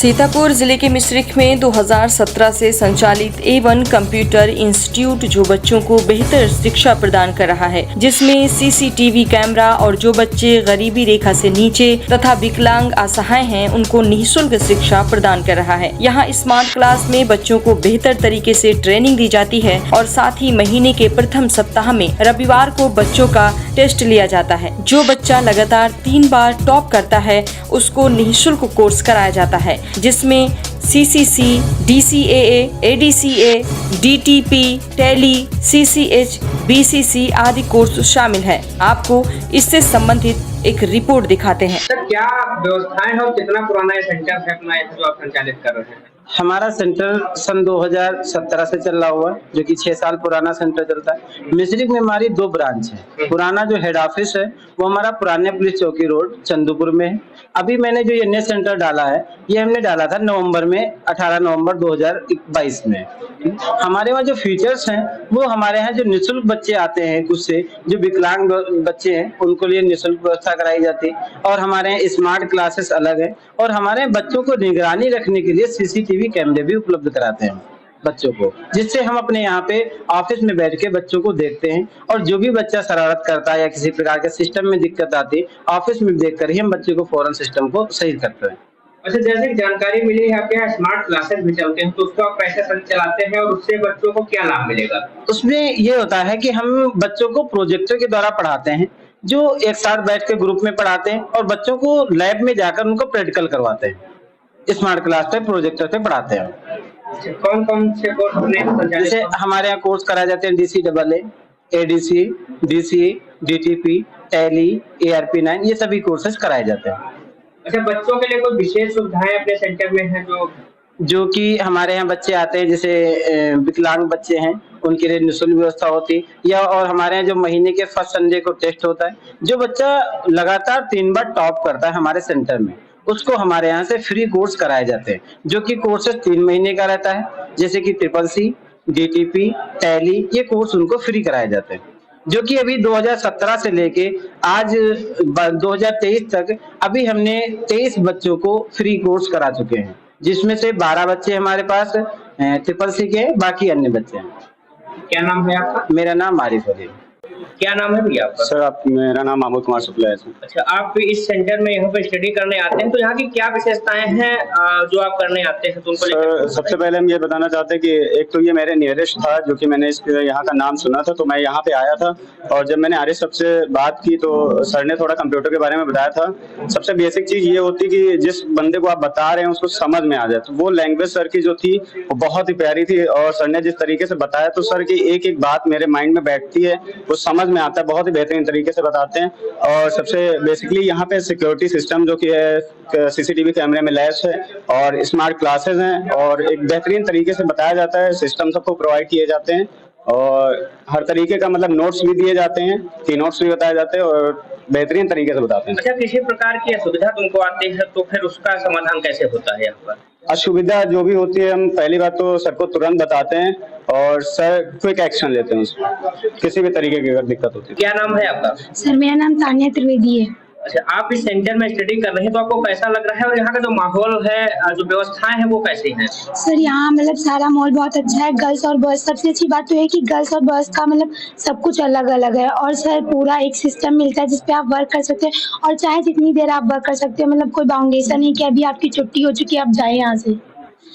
सीतापुर जिले के मिश्रिख में 2017 से संचालित A1 कंप्यूटर इंस्टीट्यूट जो बच्चों को बेहतर शिक्षा प्रदान कर रहा है, जिसमें सीसीटीवी कैमरा और जो बच्चे गरीबी रेखा से नीचे तथा विकलांग असहाय हैं उनको निःशुल्क शिक्षा प्रदान कर रहा है। यहाँ स्मार्ट क्लास में बच्चों को बेहतर तरीके से ट्रेनिंग दी जाती है और साथ ही महीने के प्रथम सप्ताह में रविवार को बच्चों का टेस्ट लिया जाता है। जो बच्चा लगातार 3 बार टॉप करता है उसको निःशुल्क कोर्स कराया जाता है, जिसमें CCC, DCAA, ADCA, DTP, tally, CCH, BCC आदि कोर्स शामिल है। आपको इससे संबंधित एक रिपोर्ट दिखाते हैं। सर, क्या व्यवस्थाएं हैं और कितना पुराना ये सेंटर है अपना जो आप संचालित कर रहे हैं? हमारा सेंटर सन 2017 से चल रहा हुआ है, जो कि 6 साल पुराना सेंटर चलता है। मिश्रिख में हमारी 2 ब्रांच है। पुराना जो हेड ऑफिस है वो हमारा पुराने पुलिस चौकी रोड चंदूपुर में है। अभी मैंने जो ये नया सेंटर डाला है ये हमने डाला था नवंबर में, 18 नवंबर 2022 में। हमारे वहाँ जो फीचर्स हैं वो हमारे यहाँ जो निःशुल्क बच्चे आते हैं, कुछ से जो विकलांग बच्चे हैं उनको लिए निःशुल्क व्यवस्था कराई जाती है। और हमारे यहाँ स्मार्ट क्लासेस अलग है और हमारे बच्चों को निगरानी रखने के लिए CCTV कैमरे भी उपलब्ध कराते हैं बच्चों को, जिससे हम अपने यहाँ पे ऑफिस में बैठ के बच्चों को देखते हैं और जो भी बच्चा शरारत करता है या किसी प्रकार के सिस्टम में दिक्कत आती है, ऑफिस में देख कर ही हम बच्चे को फौरन सिस्टम को सही करते हैं। अच्छा, जैसे कि जानकारी मिली है आपके यहाँ स्मार्ट क्लासेस भी चलते हैं, तो उसको आप कैसे चलाते हैं और उससे बच्चों को क्या लाभ मिलेगा? उसमें ये होता है कि हम बच्चों को प्रोजेक्टर के द्वारा पढ़ाते हैं, जो एक साथ बैठ के ग्रुप में पढ़ाते हैं और बच्चों को लैब में जाकर उनको प्रैक्टिकल करवाते हैं। स्मार्ट क्लास पे प्रोजेक्टर पे पढ़ाते हैं। कौन कौन से कोर्स अपने जैसे हमारे यहाँ कोर्स कराए जाते हैं DCAA, ADC, DCA, DTP, tally, ARP9, ये सभी कोर्सेज कराए जाते हैं। अच्छा, बच्चों के लिए कोई विशेष सुविधाएं अपने सेंटर में है जो कि हमारे यहाँ बच्चे आते हैं, जैसे विकलांग बच्चे हैं उनके लिए निःशुल्क व्यवस्था होती है, या और हमारे यहाँ जो महीने के फर्स्ट संडे को टेस्ट होता है, जो बच्चा लगातार 3 बार टॉप करता है हमारे सेंटर में उसको हमारे यहाँ से फ्री कोर्स कराए जाते हैं, जो कि कोर्सेज 3 महीने का रहता है। जैसे कि CCC, DTP, टैली, ये कोर्स उनको फ्री कराए जाते हैं, जो कि अभी 2017 से लेके आज 2023 तक अभी हमने 23 बच्चों को फ्री कोर्स करा चुके हैं, जिसमें से 12 बच्चे हमारे पास CCC के, बाकी अन्य बच्चे हैं। क्या नाम है आपका? मेरा नाम आरिफ अली। क्या नाम है भैया आपका? सर, मेरा नाम महमूद कुमार शुक्ला है सर। अच्छा, आप इस सेंटर में यहाँ पे स्टडी करने आते हैं, तो यहाँ की क्या विशेषताएं हैं जो आप करने आते हैं? तो सर, सबसे पहले हम ये बताना चाहते हैं कि एक तो ये मेरे नियरेस्ट था, जो कि मैंने इसके यहाँ का नाम सुना था तो मैं यहाँ पे आया था। और जब मैंने आरिफ साहब से बात की तो सर ने थोड़ा कंप्यूटर के बारे में बताया था। सबसे बेसिक चीज ये होती कि जिस बंदे को आप बता रहे हैं उसको समझ में आ जाए, तो वो लैंग्वेज सर की जो थी वो बहुत ही प्यारी थी। और सर ने जिस तरीके से बताया तो सर की एक एक बात मेरे माइंड में बैठती है, वो समझ में आता है, बहुत ही बेहतरीन तरीके से बताते हैं। और सबसे बेसिकली यहाँ पे सिक्योरिटी सिस्टम जो कि है CCTV कैमरे में लैस है और स्मार्ट क्लासेस हैं और एक बेहतरीन तरीके से बताया जाता है। सिस्टम सबको प्रोवाइड किए जाते हैं और हर तरीके का मतलब नोट्स भी दिए जाते हैं, की नोट्स भी बताए जाते हैं और बेहतरीन तरीके से बताते हैं। अच्छा, किसी प्रकार की असुविधा तुमको आती है तो फिर उसका समाधान कैसे होता है यहाँ पर? असुविधा जो भी होती है हम पहली बात तो सर को तुरंत बताते हैं और सर क्विक एक्शन लेते हैं उसमें, किसी भी तरीके की अगर दिक्कत होती है। क्या नाम है आपका? सर, मेरा नाम तानिया त्रिवेदी है। अच्छा, आप इस सेंटर में स्टडी कर रहे हैं तो आपको कैसा लग रहा है और यहाँ का जो माहौल है, जो व्यवस्थाएं हैं वो कैसी हैं? सर, यहाँ मतलब सारा माहौल बहुत अच्छा है। गर्ल्स और बॉयज, सबसे अच्छी बात तो है कि गर्ल्स और बॉयज का मतलब सब कुछ अलग अलग है। और सर पूरा एक सिस्टम मिलता है जिसपे आप वर्क कर सकते हैं और चाहे जितनी देर आप वर्क कर सकते हैं, मतलब कोई बाउंडेशन नहीं कि अभी आपकी छुट्टी हो चुकी है आप जाए यहाँ से।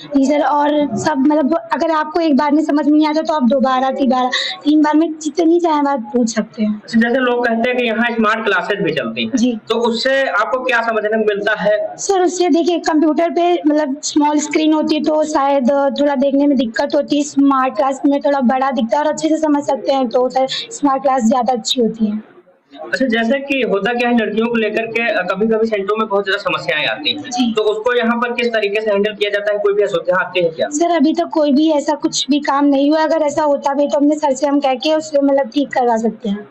जी सर, और सब मतलब अगर आपको एक बार में समझ में नहीं आता तो आप 2 बार 3 बार में जितनी चाहे बात पूछ सकते हैं। जैसे लोग कहते हैं कि यहाँ स्मार्ट क्लासेस भी चलती हैं जी, तो उससे आपको क्या समझने को मिलता है? सर उससे देखिए कंप्यूटर पे मतलब स्मॉल स्क्रीन होती है तो शायद थोड़ा देखने में दिक्कत होती है। स्मार्ट क्लास में थोड़ा बड़ा दिखता है और अच्छे से समझ सकते हैं, तो सर स्मार्ट क्लास ज्यादा अच्छी होती है। अच्छा, जैसे कि होता क्या है, लड़कियों को लेकर के कभी कभी सेंटरों में बहुत ज्यादा समस्याएं आती हैं, तो उसको यहाँ पर किस तरीके से हैंडल किया जाता है? कोई भी असुविधा आती है क्या? सर, अभी तक कोई भी ऐसा कुछ भी काम नहीं हुआ। अगर ऐसा होता भी तो हमने सर से हम कह के उससे मतलब ठीक करवा सकते हैं।